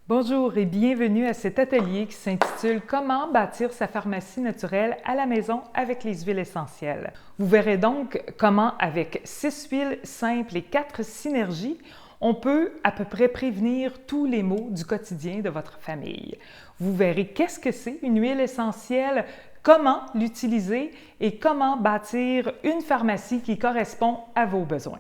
Bonjour et bienvenue à cet atelier qui s'intitule « Comment bâtir sa pharmacie naturelle à la maison avec les huiles essentielles ». Vous verrez donc comment, avec 6 huiles simples et 4 synergies, on peut à peu près prévenir tous les maux du quotidien de votre famille. Vous verrez qu'est-ce que c'est une huile essentielle, comment l'utiliser et comment bâtir une pharmacie qui correspond à vos besoins.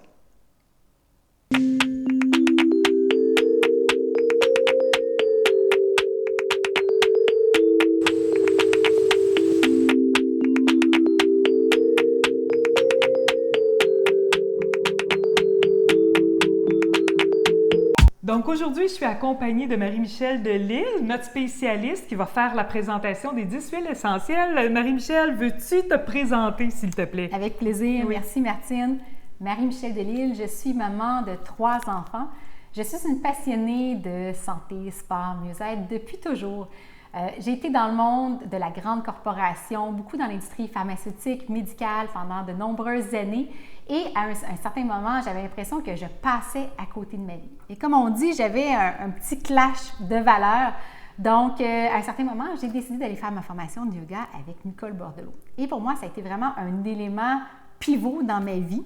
Donc aujourd'hui, je suis accompagnée de Marie-Michel Delisle, notre spécialiste qui va faire la présentation des 10 huiles essentielles. Marie-Michel, veux-tu te présenter, s'il te plaît? Avec plaisir. Oui. Merci, Martine. Marie-Michel Delisle, je suis maman de 3 enfants. Je suis une passionnée de santé, sport, mieux-être depuis toujours. J'ai été dans le monde de la grande corporation, beaucoup dans l'industrie pharmaceutique, médicale pendant de nombreuses années. Et à un certain moment, j'avais l'impression que je passais à côté de ma vie. Et comme on dit, j'avais un petit clash de valeurs. Donc, à un certain moment, j'ai décidé d'aller faire ma formation de yoga avec Nicole Bordelot. Et pour moi, ça a été vraiment un élément pivot dans ma vie.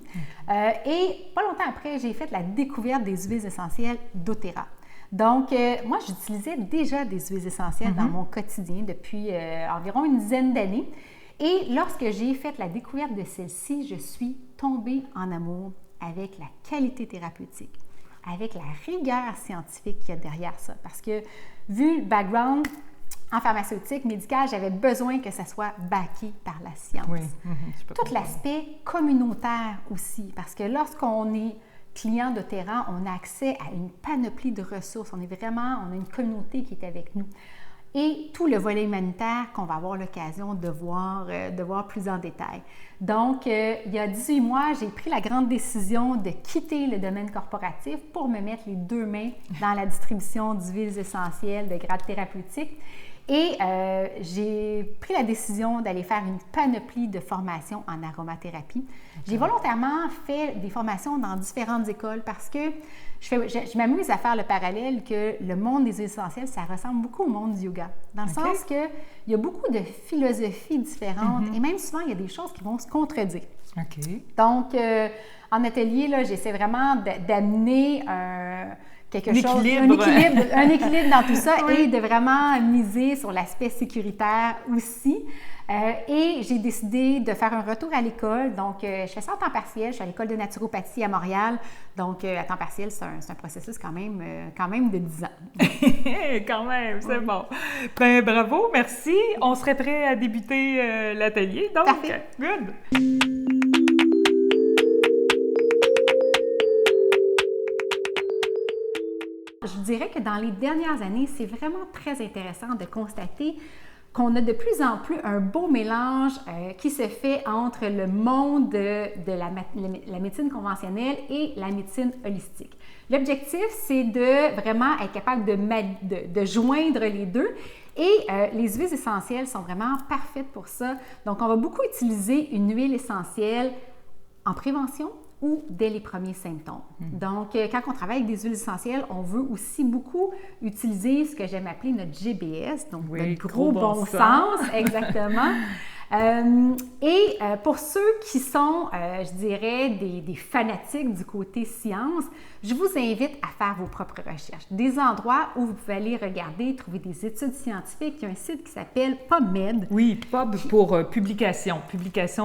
Et pas longtemps après, j'ai fait la découverte des huiles essentielles doTERRA. Donc, moi, j'utilisais déjà des huiles essentielles dans mon quotidien depuis environ une dizaine d'années. Et lorsque j'ai fait la découverte de celle-ci, je suis tombée en amour avec la qualité thérapeutique, avec la rigueur scientifique qu'il y a derrière ça. Parce que, vu le background en pharmaceutique, médicale, j'avais besoin que ça soit backé par la science. Oui. Tout l'aspect communautaire aussi, parce que lorsqu'on est client doTERRA, on a accès à une panoplie de ressources. On a une communauté qui est avec nous. Et tout le volet humanitaire qu'on va avoir l'occasion de voir plus en détail. Donc, il y a 18 mois, j'ai pris la grande décision de quitter le domaine corporatif pour me mettre les deux mains dans la distribution d'huiles essentielles de grade thérapeutique. Et j'ai pris la décision d'aller faire une panoplie de formations en aromathérapie. J'ai volontairement fait des formations dans différentes écoles parce que je m'amuse à faire le parallèle que le monde des huiles essentielles, ça ressemble beaucoup au monde du yoga. Dans le sens qu'il y a beaucoup de philosophies différentes et même souvent, il y a des choses qui vont se contredire. Donc, en atelier, là, j'essaie vraiment d'amener un équilibre dans tout ça et de vraiment miser sur l'aspect sécuritaire aussi. Et j'ai décidé de faire un retour à l'école. Donc, je fais ça en temps partiel. Je suis à l'école de naturopathie à Montréal. Donc, à temps partiel, c'est un processus quand même de 10 ans. Quand même, c'est bon. Ben, bravo, merci. On serait prêt à débuter l'atelier. Donc, parfait. Good! Je dirais que dans les dernières années, c'est vraiment très intéressant de constater qu'on a de plus en plus un beau mélange qui se fait entre le monde de la médecine conventionnelle et la médecine holistique. L'objectif, c'est de vraiment être capable de joindre les deux. Et les huiles essentielles sont vraiment parfaites pour ça. Donc, on va beaucoup utiliser une huile essentielle en prévention ou dès les premiers symptômes. Donc, quand on travaille avec des huiles essentielles, on veut aussi beaucoup utiliser ce que j'aime appeler notre GBS, donc notre gros bon sens, exactement. Pour ceux qui sont, je dirais, des fanatiques du côté science, je vous invite à faire vos propres recherches. Des endroits où vous pouvez aller regarder, trouver des études scientifiques. Il y a un site qui s'appelle PubMed. Oui, Pub pour publication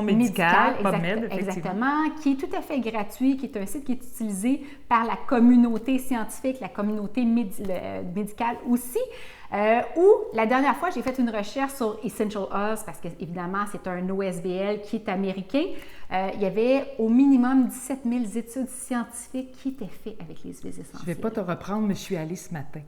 médicale, PubMed, exactement, qui est tout à fait gratuit, qui est un site qui est utilisé par la communauté scientifique, la communauté médicale aussi. Ou la dernière fois, j'ai fait une recherche sur Essential Oils parce qu'évidemment, c'est un OSBL qui est américain. Il y avait au minimum 17 000 études scientifiques qui étaient faites avec les huiles essentielles. Je ne vais pas te reprendre, mais je suis allée ce matin.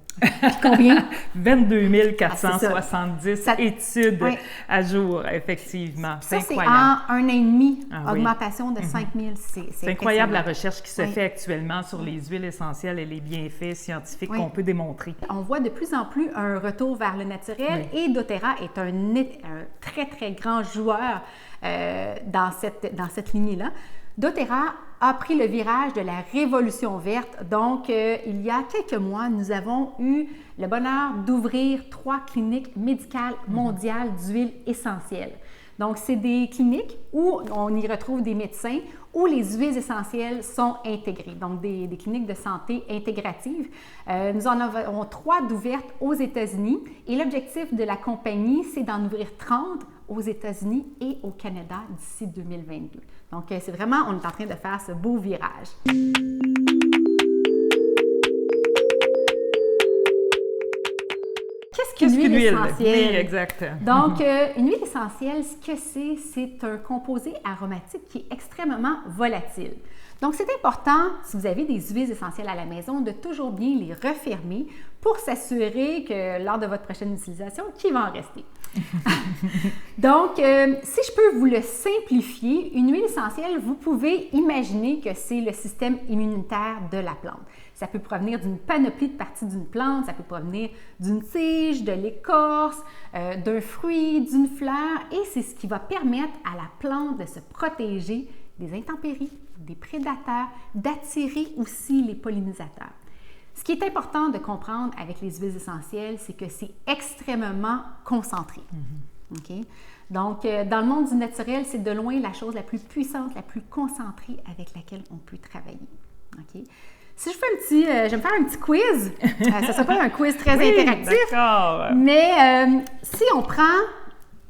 Combien? 22 470 études à jour, effectivement. C'est incroyable. C'est en 1 an et demi, augmentation de 5 000. C'est incroyable la recherche qui se fait actuellement sur les huiles essentielles et les bienfaits scientifiques qu'on peut démontrer. On voit de plus en plus un retour vers le naturel et doTERRA est un très, très grand joueur dans cette lignée-là. doTERRA a pris le virage de la révolution verte. Donc, il y a quelques mois, nous avons eu le bonheur d'ouvrir 3 cliniques médicales mondiales d'huiles essentielles. Donc, c'est des cliniques où on y retrouve des médecins où les huiles essentielles sont intégrées, donc des cliniques de santé intégratives. Nous en avons 3 d'ouvertes aux États-Unis et l'objectif de la compagnie, c'est d'en ouvrir 30 aux États-Unis et au Canada d'ici 2022. Donc, c'est vraiment, on est en train de faire ce beau virage. Qu'est-ce qu'une huile essentielle? Oui, exact. Donc, une huile essentielle, ce que c'est un composé aromatique qui est extrêmement volatile. Donc, c'est important, si vous avez des huiles essentielles à la maison, de toujours bien les refermer pour s'assurer que lors de votre prochaine utilisation, qu'il va en rester. Donc, si je peux vous le simplifier, une huile essentielle, vous pouvez imaginer que c'est le système immunitaire de la plante. Ça peut provenir d'une panoplie de parties d'une plante, ça peut provenir d'une tige, de l'écorce, d'un fruit, d'une fleur, et c'est ce qui va permettre à la plante de se protéger des intempéries, des prédateurs, d'attirer aussi les pollinisateurs. Ce qui est important de comprendre avec les huiles essentielles, c'est que c'est extrêmement concentré. Okay? Donc, dans le monde du naturel, c'est de loin la chose la plus puissante, la plus concentrée avec laquelle on peut travailler. Okay? Si je fais je vais me faire un petit quiz, ça ne sera pas un quiz très interactif, mais si on prend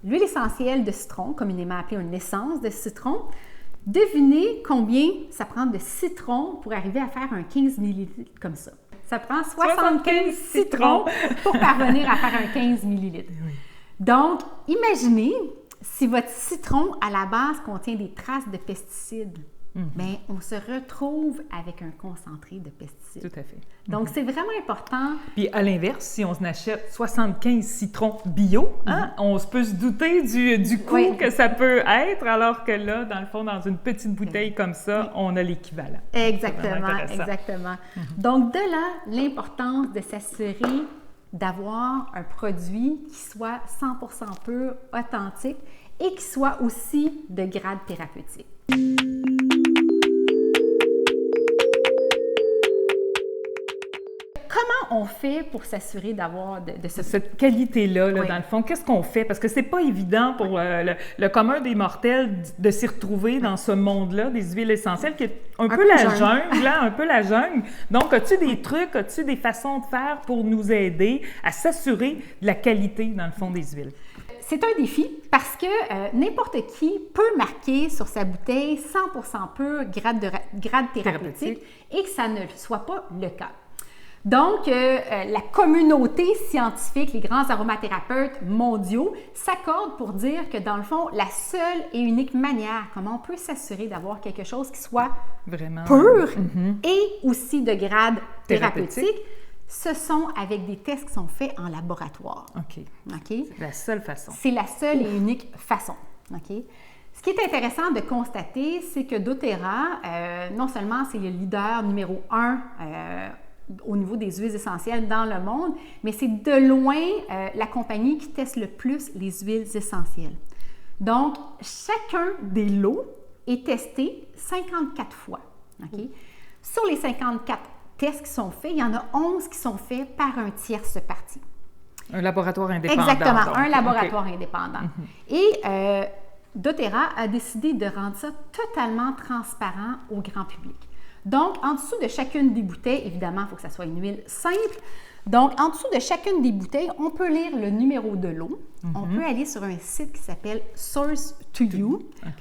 l'huile essentielle de citron, communément appelée une essence de citron, devinez combien ça prend de citron pour arriver à faire un 15 ml comme ça. Ça prend 75 citrons pour parvenir à faire un 15 ml. Oui. Donc, imaginez si votre citron, à la base, contient des traces de pesticides. Bien, on se retrouve avec un concentré de pesticides. Tout à fait. Donc, c'est vraiment important. Puis, à l'inverse, si on achète 75 citrons bio, on peut se douter du coût que ça peut être, alors que là, dans le fond, dans une petite bouteille comme ça, on a l'équivalent. Exactement, exactement. Donc, de là, l'importance de s'assurer d'avoir un produit qui soit 100% pur, authentique et qui soit aussi de grade thérapeutique. Comment on fait pour s'assurer d'avoir de cette qualité-là, dans le fond? Qu'est-ce qu'on fait? Parce que c'est pas évident pour le commun des mortels de s'y retrouver dans ce monde-là des huiles essentielles qui est un peu la jungle, un peu la jungle. Donc, as-tu des trucs, as-tu des façons de faire pour nous aider à s'assurer de la qualité, dans le fond, des huiles? C'est un défi parce que n'importe qui peut marquer sur sa bouteille 100% pur, grade thérapeutique et que ça ne soit pas le cas. Donc, la communauté scientifique, les grands aromathérapeutes mondiaux s'accordent pour dire que, dans le fond, la seule et unique manière comment on peut s'assurer d'avoir quelque chose qui soit vraiment pur et aussi de grade thérapeutique, ce sont avec des tests qui sont faits en laboratoire. OK. C'est la seule façon. C'est la seule et unique façon. OK? Ce qui est intéressant de constater, c'est que doTERRA, non seulement c'est le leader numéro 1 au niveau des huiles essentielles dans le monde, mais c'est de loin la compagnie qui teste le plus les huiles essentielles. Donc, chacun des lots est testé 54 fois. Okay? Sur les 54 tests qui sont faits, il y en a 11 qui sont faits par un tierce parti. Un laboratoire indépendant. Exactement, donc. Un laboratoire indépendant. Et doTERRA a décidé de rendre ça totalement transparent au grand public. Donc, en dessous de chacune des bouteilles, évidemment, il faut que ça soit une huile simple. Donc, en dessous de chacune des bouteilles, on peut lire le numéro de l'eau. On peut aller sur un site qui s'appelle Source to You.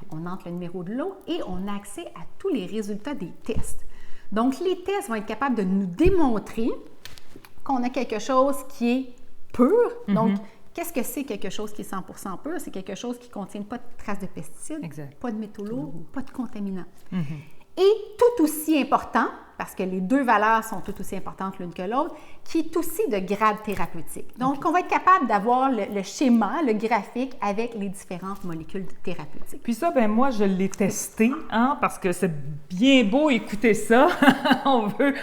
On entre le numéro de l'eau et on a accès à tous les résultats des tests. Donc, les tests vont être capables de nous démontrer qu'on a quelque chose qui est pur. Donc, qu'est-ce que c'est quelque chose qui est 100% pur? C'est quelque chose qui ne contient pas de traces de pesticides, pas de métaux lourds, pas de contaminants. Et tout aussi important, parce que les deux valeurs sont tout aussi importantes l'une que l'autre, qui est aussi de grade thérapeutique. Donc, on va être capable d'avoir le schéma, le graphique avec les différentes molécules thérapeutiques. Puis ça, ben moi, je l'ai testé, hein, parce que c'est bien beau écouter ça. on veut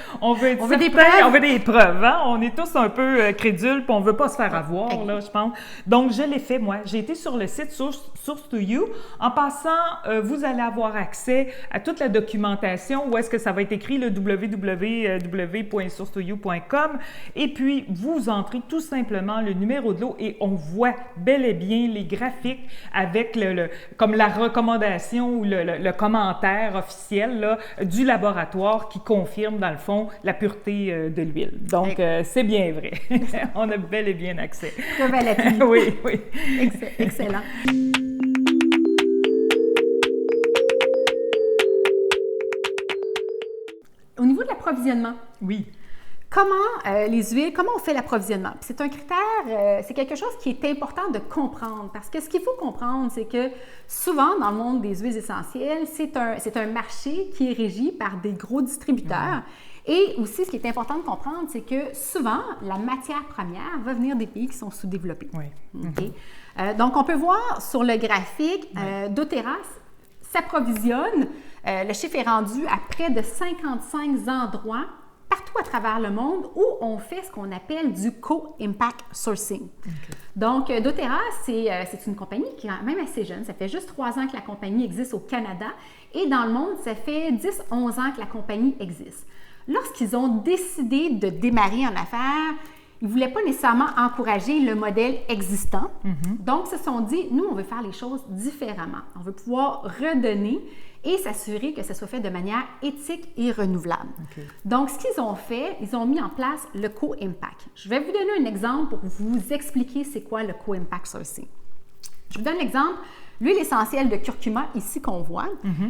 des preuves. On veut des preuves, hein? On est tous un peu crédules, puis on veut pas se faire avoir, là, je pense. Donc, je l'ai fait, moi. J'ai été sur le site Source2You. En passant, vous allez avoir accès à toute la documentation où est-ce que ça va être écrit, le www.source2you.com. Et puis, vous entrez tout simplement le numéro de l'eau et on voit bel et bien les graphiques avec comme la recommandation ou le commentaire officiel là, du laboratoire qui confirme, dans le fond, la pureté de l'huile. Donc, c'est bien vrai. On a bel et bien accès. Très belle appui. Oui, oui. Excellent. Au niveau de l'approvisionnement. Oui. Comment les huiles, comment on fait l'approvisionnement? C'est un critère, c'est quelque chose qui est important de comprendre parce que ce qu'il faut comprendre, c'est que souvent dans le monde des huiles essentielles, c'est un marché qui est régi par des gros distributeurs. Et aussi, ce qui est important de comprendre, c'est que souvent, la matière première va venir des pays qui sont sous-développés. Oui. Okay? Donc, on peut voir sur le graphique, doTERRA s'approvisionne, le chiffre est rendu à près de 55 endroits partout à travers le monde où on fait ce qu'on appelle du co-impact sourcing. Okay. Donc, doTERRA, c'est une compagnie qui est même assez jeune. Ça fait juste 3 ans que la compagnie existe au Canada et dans le monde, ça fait 10-11 ans que la compagnie existe. Lorsqu'ils ont décidé de démarrer en affaires, ils ne voulaient pas nécessairement encourager le modèle existant. Donc, ils se sont dit, nous, on veut faire les choses différemment. On veut pouvoir redonner et s'assurer que ça soit fait de manière éthique et renouvelable. Okay. Donc, ce qu'ils ont fait, ils ont mis en place le co-impact. Je vais vous donner un exemple pour vous expliquer c'est quoi le co-impact sourcing. Je vous donne l'exemple. L'huile essentielle de curcuma, ici qu'on voit,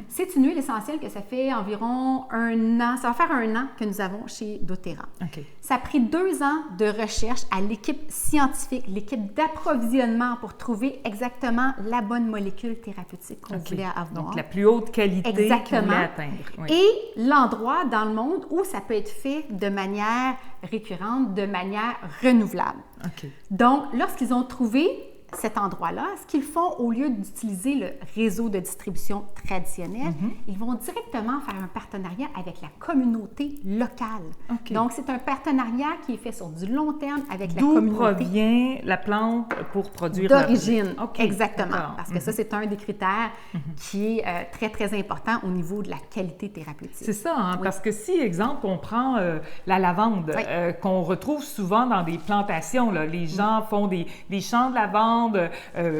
c'est une huile essentielle que ça fait environ 1 an, ça va faire 1 an que nous avons chez doTERRA. Okay. Ça a pris 2 ans de recherche à l'équipe scientifique, l'équipe d'approvisionnement pour trouver exactement la bonne molécule thérapeutique qu'on voulait avoir. Donc, la plus haute qualité qu'on voulait atteindre. Oui. Et l'endroit dans le monde où ça peut être fait de manière récurrente, de manière renouvelable. Okay. Donc, lorsqu'ils ont trouvé cet endroit-là, ce qu'ils font, au lieu d'utiliser le réseau de distribution traditionnel, ils vont directement faire un partenariat avec la communauté locale. Okay. Donc, c'est un partenariat qui est fait sur du long terme avec la communauté. D'où provient la plante pour produire d'origine. Okay. Exactement. Parce que ça, c'est un des critères qui est très, très important au niveau de la qualité thérapeutique. C'est ça, hein? Parce que si, exemple, on prend la lavande, qu'on retrouve souvent dans des plantations, là, les gens font des champs de lavande,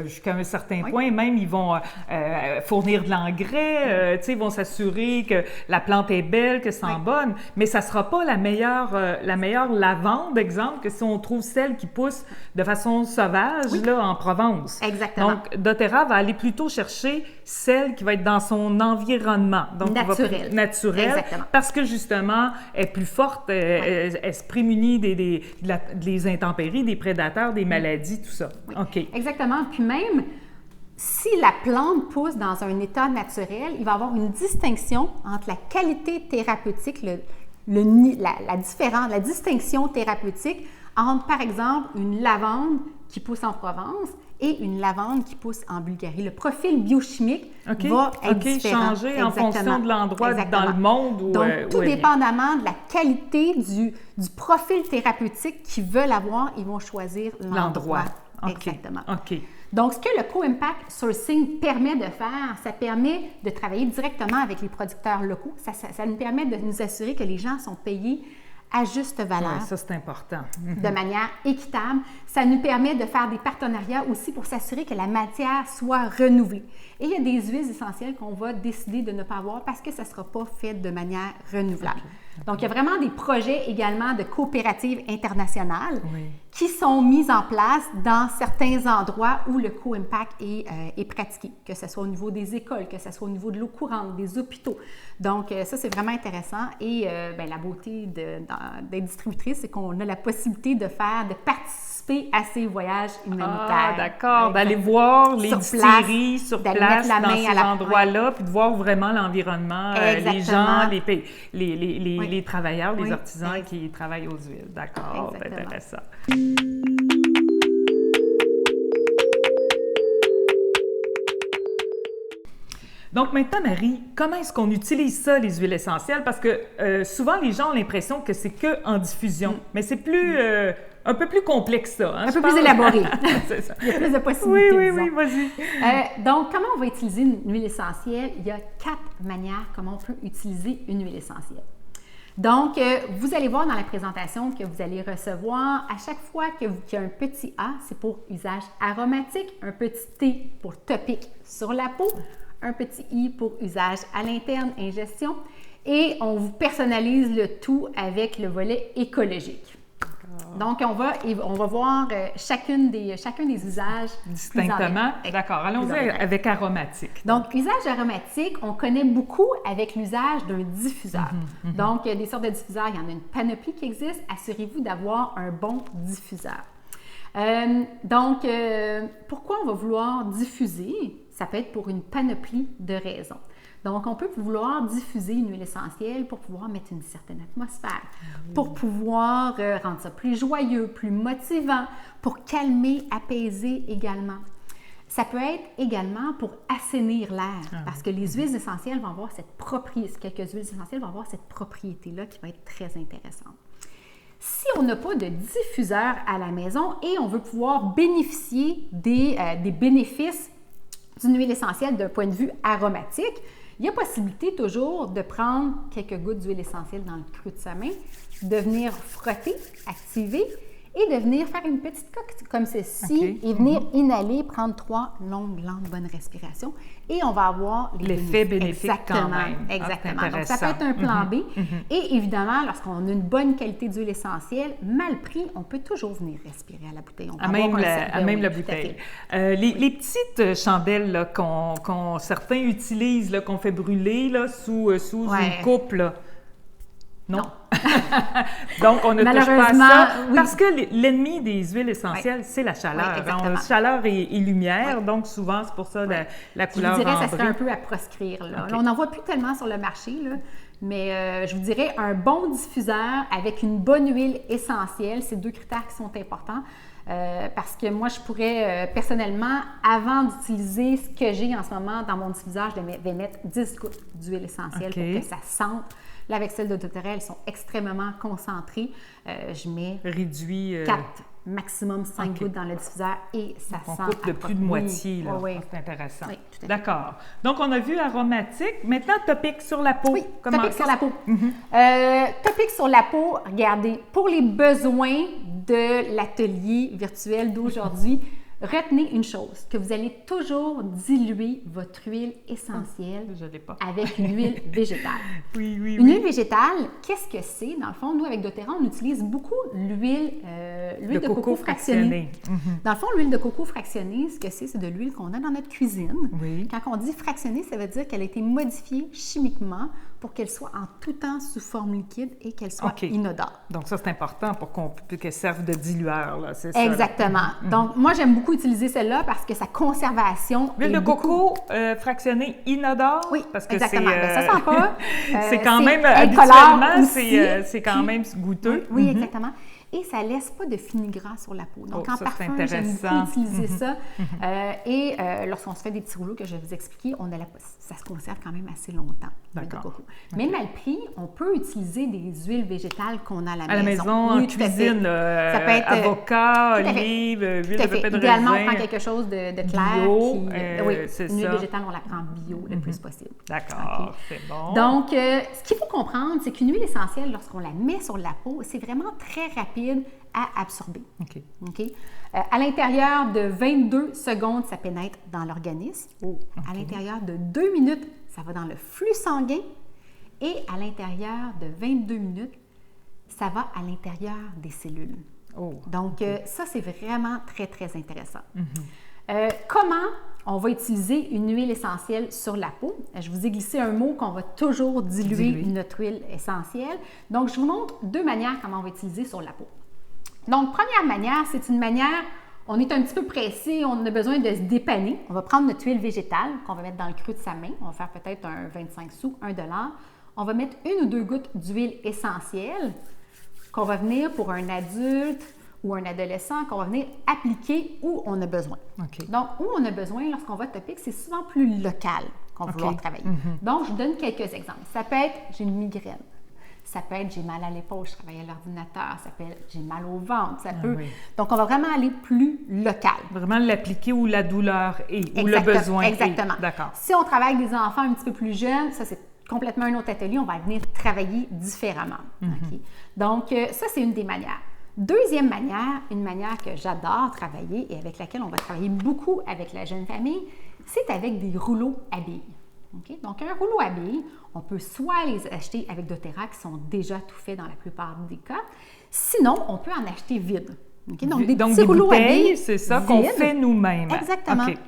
jusqu'à un certain point, même ils vont fournir de l'engrais, ils vont s'assurer que la plante est belle, que sent bonne, mais ça ne sera pas la meilleure lavande, exemple, que si on trouve celle qui pousse de façon sauvage là, en Provence. Exactement. Donc, doTERRA va aller plutôt chercher celle qui va être dans son environnement. Donc, naturel. Exactement. Parce que justement, elle est plus forte, elle se prémunit des intempéries, des prédateurs, des maladies, tout ça. Oui. OK. Exactement. Puis même, si la plante pousse dans un état naturel, il va y avoir une distinction entre la qualité thérapeutique, la distinction thérapeutique entre, par exemple, une lavande qui pousse en Provence et une lavande qui pousse en Bulgarie. Le profil biochimique va être différent. Changer en fonction de l'endroit dans le monde. Donc, tout dépendamment de la qualité du profil thérapeutique qu'ils veulent avoir, ils vont choisir l'endroit. Exactement. OK. Donc, ce que le co-impact sourcing permet de faire, ça permet de travailler directement avec les producteurs locaux. Ça nous permet de nous assurer que les gens sont payés à juste valeur. Ouais, ça, c'est important. De manière équitable. Ça nous permet de faire des partenariats aussi pour s'assurer que la matière soit renouvelée. Et il y a des huiles essentielles qu'on va décider de ne pas avoir parce que ça ne sera pas fait de manière renouvelable. Donc, il y a vraiment des projets également de coopératives internationales qui sont mis en place dans certains endroits où le co-impact est pratiqué, que ce soit au niveau des écoles, que ce soit au niveau de l'eau courante, des hôpitaux. Donc, ça, c'est vraiment intéressant. Et la beauté d'être distributrice, c'est qu'on a la possibilité de participer à ces voyages humanitaires. Ah, d'accord. D'aller voir les distilleries sur place, dans ces endroits-là, puis de voir vraiment l'environnement, les gens, les travailleurs, les Oui, artisans qui travaillent aux huiles. D'accord, c'est intéressant. Donc maintenant, Marie, comment est-ce qu'on utilise ça, les huiles essentielles? Parce que souvent, les gens ont l'impression que c'est qu'en diffusion, mais c'est plus, un peu plus complexe ça. Hein, un peu plus élaboré. C'est ça. Il y a plus de possibilités, Oui, vas-y. Donc, comment on va utiliser une huile essentielle? Il y a 4 manières comment on peut utiliser une huile essentielle. Donc, vous allez voir dans la présentation que vous allez recevoir, à chaque fois qu'il y a un petit A, c'est pour usage aromatique, un petit T pour topique sur la peau, un petit I pour usage à l'interne, ingestion, et on vous personnalise le tout avec le volet écologique. Donc, on va voir chacun des usages distinctement. D'accord. Allons-y avec aromatique. Donc, usage aromatique, on connaît beaucoup avec l'usage d'un diffuseur. Donc, il y a des sortes de diffuseurs. Il y en a une panoplie qui existe. Assurez-vous d'avoir un bon diffuseur. Pourquoi on va vouloir diffuser? Ça peut être pour une panoplie de raisons. Donc, on peut vouloir diffuser une huile essentielle pour pouvoir mettre une certaine atmosphère, pour pouvoir rendre ça plus joyeux, plus motivant, pour calmer, apaiser également. Ça peut être également pour assainir l'air, parce que les huiles essentielles vont avoir cette propriété, quelques huiles essentielles vont avoir cette propriété-là qui va être très intéressante. Si on n'a pas de diffuseur à la maison et on veut pouvoir bénéficier des bénéfices d'une huile essentielle d'un point de vue aromatique, il y a possibilité toujours de prendre quelques gouttes d'huile essentielle dans le creux de sa main, de venir frotter, activer et de venir faire une petite coque comme ceci et venir inhaler, prendre 3 longues bonnes respirations et on va avoir l'effet bénéfique quand même. Exactement. Donc, ça peut être un plan B. Et évidemment, lorsqu'on a une bonne qualité d'huile essentielle, mal pris, on peut toujours venir respirer à la bouteille. À même la bouteille. Les petites chandelles là, certains utilisent, là, qu'on fait brûler là, sous une coupe, là. Non. Donc, on ne touche pas à ça. Parce que l'ennemi des huiles essentielles, c'est la chaleur. Chaleur et lumière. Donc, souvent, c'est pour ça la couleur ambrée. Je vous dirais que ça serait un peu à proscrire. Là. Là, on n'en voit plus tellement sur le marché, là, mais je vous dirais un bon diffuseur avec une bonne huile essentielle, c'est 2 critères qui sont importants. Parce que moi, je pourrais personnellement, avant d'utiliser ce que j'ai en ce moment dans mon diffuseur, je vais mettre 10 gouttes d'huile essentielle pour que ça sente. Là, avec celle de doTERRA, elles sont extrêmement concentrées. Je mets 4, maximum 5 gouttes dans le diffuseur et ça sent. On coupe de plus de moitié. Là. C'est intéressant. Oui, tout à fait. D'accord. Donc, on a vu aromatique. Maintenant, topique sur la peau. Oui, topique sur la peau. Topique sur la peau, regardez, pour les besoins de l'atelier virtuel d'aujourd'hui, retenez une chose, que vous allez toujours diluer votre huile essentielle avec une huile végétale. Une huile végétale, qu'est-ce que c'est? Dans le fond, nous, avec doTERRA, on utilise beaucoup l'huile de coco fractionnée. Dans le fond, l'huile de coco fractionnée, ce que c'est de l'huile qu'on a dans notre cuisine. Quand on dit fractionnée, ça veut dire qu'elle a été modifiée chimiquement pour qu'elle soit en tout temps sous forme liquide et qu'elle soit inodore. Donc, ça, c'est important pour qu'elle serve de dilueur, là, c'est ça? Exactement. Donc, moi, j'aime beaucoup utiliser celle-là parce que sa conservation l'huile de coco fractionnée inodore? Oui, parce que exactement. Ça sent pas. C'est quand même, habituellement, c'est quand même goûteux. Oui, exactement. Et ça ne laisse pas de fini-gras sur la peau. Donc, en parfum, j'aime beaucoup utiliser ça. Et lorsqu'on se fait des petits rouleaux que je vais vous expliquer, ça se conserve quand même assez longtemps, l'huile de coco. Mais mal pris, on peut utiliser des huiles végétales qu'on a à la maison. À la maison, en cuisine, ça peut être avocat, olive, huile de pépé de raisin. Idéalement, on prend quelque chose de clair. Bio, c'est une huile végétale, on la prend bio le plus possible. D'accord, c'est bon. Donc, ce qu'il faut comprendre, c'est qu'une huile essentielle, lorsqu'on la met sur la peau, c'est vraiment très rapide à absorber. À l'intérieur de 22 secondes, ça pénètre dans l'organisme. À l'intérieur de 2 minutes, ça va dans le flux sanguin. Et à l'intérieur de 22 minutes, ça va à l'intérieur des cellules. Donc, ça, c'est vraiment très, très intéressant. Comment on va utiliser une huile essentielle sur la peau? Je vous ai glissé un mot qu'on va toujours diluer notre huile essentielle. Donc, je vous montre 2 manières comment on va utiliser sur la peau. Donc, première manière, c'est une manière, on est un petit peu pressé, on a besoin de se dépanner. On va prendre notre huile végétale qu'on va mettre dans le creux de sa main. On va faire peut-être un 25 sous, $1. on va mettre 1 ou 2 gouttes d'huile essentielle qu'on va venir pour un adulte ou un adolescent, qu'on va venir appliquer où on a besoin. Okay. Donc, où on a besoin lorsqu'on va topique, c'est souvent plus local qu'on va vouloir travailler. Donc, je vous donne quelques exemples. Ça peut être, j'ai une migraine. Ça peut être, j'ai mal à l'épaule, je travaille à l'ordinateur. Ça peut être, j'ai mal au ventre. Ça peut... Donc, on va vraiment aller plus local. Vraiment l'appliquer où la douleur est, où le besoin est. Exactement. D'accord. Si on travaille avec des enfants un petit peu plus jeunes, ça, c'est complètement un autre atelier. On va venir travailler différemment. Okay? Donc, ça, c'est une des manières. Deuxième manière, une manière que j'adore travailler et avec laquelle on va travailler beaucoup avec la jeune famille, c'est avec des rouleaux à billes. Okay? Donc, un rouleau à billes, on peut soit les acheter avec doTERRA qui sont déjà tout faits dans la plupart des cas, sinon, on peut en acheter vides. Okay? Donc, des petits rouleaux à billes, c'est ça qu'on fait nous-mêmes. Exactement. Okay.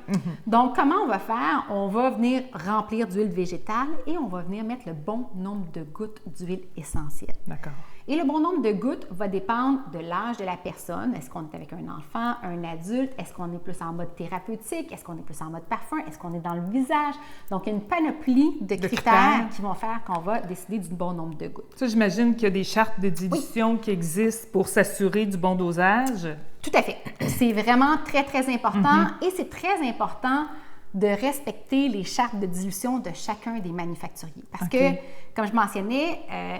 Donc, comment on va faire? On va venir remplir d'huile végétale et on va venir mettre le bon nombre de gouttes d'huile essentielle. D'accord. Et le bon nombre de gouttes va dépendre de l'âge de la personne. Est-ce qu'on est avec un enfant, un adulte? Est-ce qu'on est plus en mode thérapeutique? Est-ce qu'on est plus en mode parfum? Est-ce qu'on est dans le visage? Donc, il y a une panoplie de critères qui vont faire qu'on va décider du bon nombre de gouttes. Ça, j'imagine qu'il y a des chartes de dilution qui existent pour s'assurer du bon dosage. Tout à fait. C'est vraiment très, très important et c'est très important de respecter les chartes de dilution de chacun des manufacturiers. Parce que, comme je mentionnais,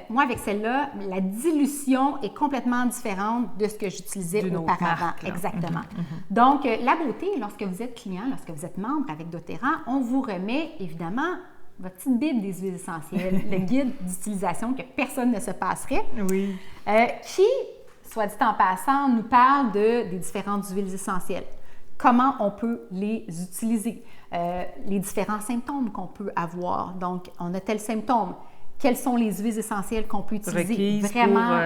moi, avec celle-là, la dilution est complètement différente de ce que j'utilisais auparavant. Marque, exactement. Donc, la beauté, lorsque vous êtes client, lorsque vous êtes membre avec doTERRA, on vous remet, évidemment, votre petite Bible des huiles essentielles, le guide d'utilisation que personne ne se passerait, qui, soit dit en passant, nous parle des différentes huiles essentielles. Comment on peut les utiliser, les différents symptômes qu'on peut avoir. Donc, on a tel symptôme. Quelles sont les huiles essentielles qu'on peut utiliser vraiment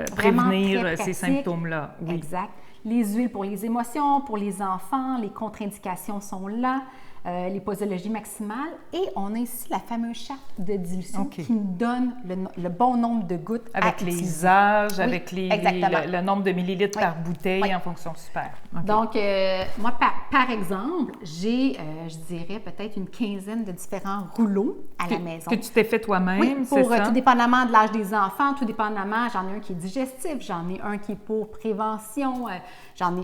pour prévenir ces symptômes-là? Oui. Exact. Les huiles pour les émotions, pour les enfants, les contre-indications sont là. Les posologies maximales et on a ici la fameuse charte de dilution qui nous donne le bon nombre de gouttes avec les âges, avec le nombre de millilitres par bouteille en fonction super. Donc, moi, par exemple, j'ai, je dirais, peut-être une quinzaine de différents rouleaux à la maison. Que tu t'es fait toi-même, c'est ça? Tout dépendamment de l'âge des enfants, tout dépendamment, j'en ai un qui est digestif, j'en ai un qui est pour prévention, j'en ai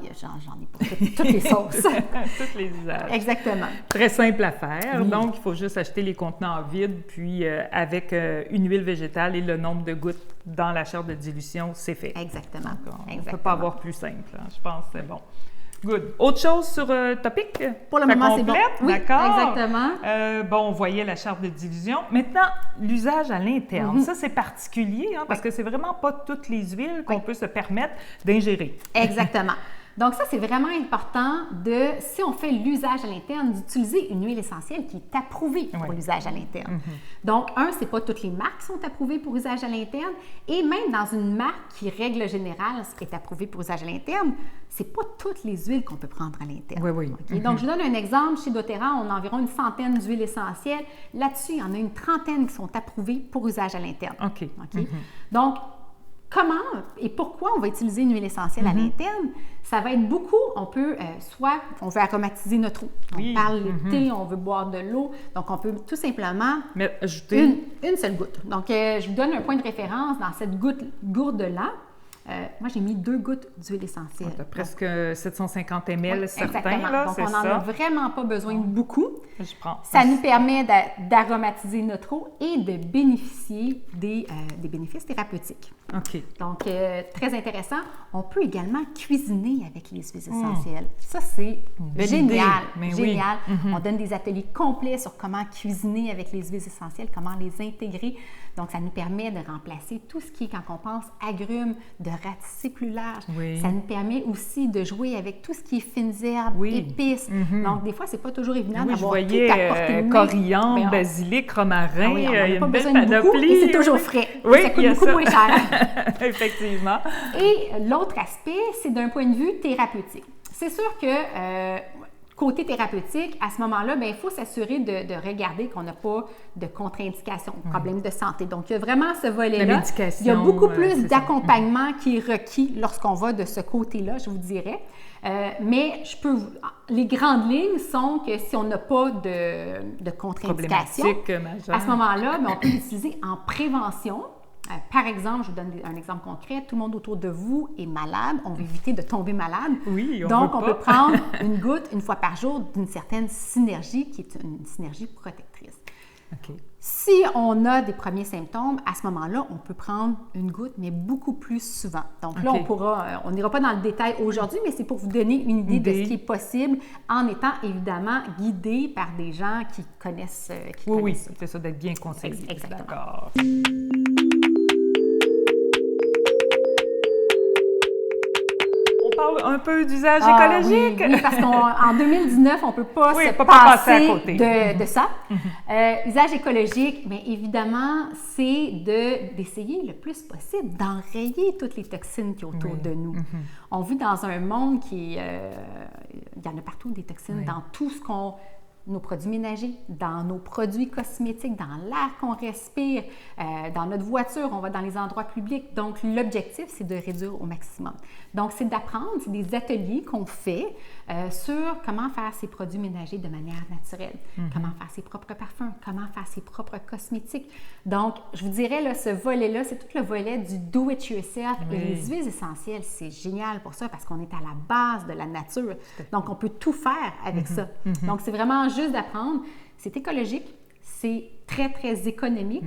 pour toutes les sauces. Toutes les usages. Exactement. Très simple à faire. Donc, il faut juste acheter les contenants vides, puis avec une huile végétale et le nombre de gouttes dans la charte de dilution, c'est fait. Exactement. Donc, on ne peut pas avoir plus simple. Je pense que c'est bon. Good. Autre chose sur Topic? Pour le moment, c'est bon. Oui, d'accord. Exactement. Bon, on voyait la charte de dilution. Maintenant, l'usage à l'interne. Ça, c'est particulier parce que c'est vraiment pas toutes les huiles qu'on peut se permettre d'ingérer. Exactement. Donc ça, c'est vraiment important si on fait l'usage à l'interne, d'utiliser une huile essentielle qui est approuvée pour l'usage à l'interne. Donc, c'est pas toutes les marques qui sont approuvées pour usage à l'interne et même dans une marque qui, règle générale, est approuvée pour usage à l'interne, c'est pas toutes les huiles qu'on peut prendre à l'interne. Oui. Okay? Donc, je vous donne un exemple. Chez doTERRA, on a environ une centaine d'huiles essentielles. Là-dessus, il y en a une trentaine qui sont approuvées pour usage à l'interne. OK. Donc, comment et pourquoi on va utiliser une huile essentielle à l'interne? Ça va être beaucoup, on peut, soit on veut aromatiser notre eau. On parle l'été, on veut boire de l'eau. Donc, on peut tout simplement ajouter une seule goutte. Donc, je vous donne un point de référence dans cette gourde-là. Moi, j'ai mis 2 gouttes d'huile essentielle. Tu as presque 750 ml certains. Là, donc, on n'en a vraiment pas besoin de beaucoup. Je prends. Ça nous permet d'aromatiser notre eau et de bénéficier des bénéfices thérapeutiques. OK. Donc, très intéressant. On peut également cuisiner avec les huiles essentielles. Ça, c'est génial. Génial. On donne des ateliers complets sur comment cuisiner avec les huiles essentielles, comment les intégrer. Donc, ça nous permet de remplacer tout ce qui est, quand on pense agrumes, de ratisser plus large. Ça nous permet aussi de jouer avec tout ce qui est fines herbes, épices. Donc, des fois, c'est pas toujours évident d'avoir tout à portée de main. Coriandre, basilic, romarin, on il y a une pas belle besoin de beaucoup panoplie. et c'est toujours frais. Ça coûte beaucoup moins cher. Effectivement. Et l'autre aspect, c'est d'un point de vue thérapeutique. C'est sûr que côté thérapeutique, à ce moment-là, il faut s'assurer de regarder qu'on n'a pas de contre-indication, de problème de santé. Donc, il y a vraiment ce volet-là. La médication, il y a beaucoup plus d'accompagnement qui est requis lorsqu'on va de ce côté-là, je vous dirais. Mais les grandes lignes sont que si on n'a pas de contre-indication, à ce moment-là, on peut l'utiliser en prévention. Par exemple, je vous donne un exemple concret. Tout le monde autour de vous est malade. On veut éviter de tomber malade. Oui, Donc, on peut prendre une goutte une fois par jour d'une certaine synergie qui est une synergie protectrice. OK. Si on a des premiers symptômes, à ce moment-là, on peut prendre une goutte, mais beaucoup plus souvent. Donc là, on n'ira pas dans le détail aujourd'hui, mais c'est pour vous donner une idée de ce qui est possible en étant évidemment guidé par des gens qui connaissent. Oui, c'est ça, d'être bien conseillé. Exactement. D'accord. Un peu d'usage écologique. Oui, parce qu'en 2019, on ne peut pas se pas passer à côté de ça. Usage écologique, mais évidemment, c'est d'essayer le plus possible d'enrayer toutes les toxines qui sont autour de nous. On vit dans un monde il y en a partout des toxines dans tout ce nos produits ménagers, dans nos produits cosmétiques, dans l'air qu'on respire, dans notre voiture, on va dans les endroits publics. Donc, l'objectif, c'est de réduire au maximum. Donc, c'est d'apprendre, c'est des ateliers qu'on fait sur comment faire ses produits ménagers de manière naturelle, comment faire ses propres parfums, comment faire ses propres cosmétiques. Donc, je vous dirais, là, ce volet-là, c'est tout le volet du do-it-yourself. Et les huiles essentielles, c'est génial pour ça parce qu'on est à la base de la nature. Donc, on peut tout faire avec ça. Donc, c'est vraiment juste d'apprendre. C'est écologique, c'est très, très économique,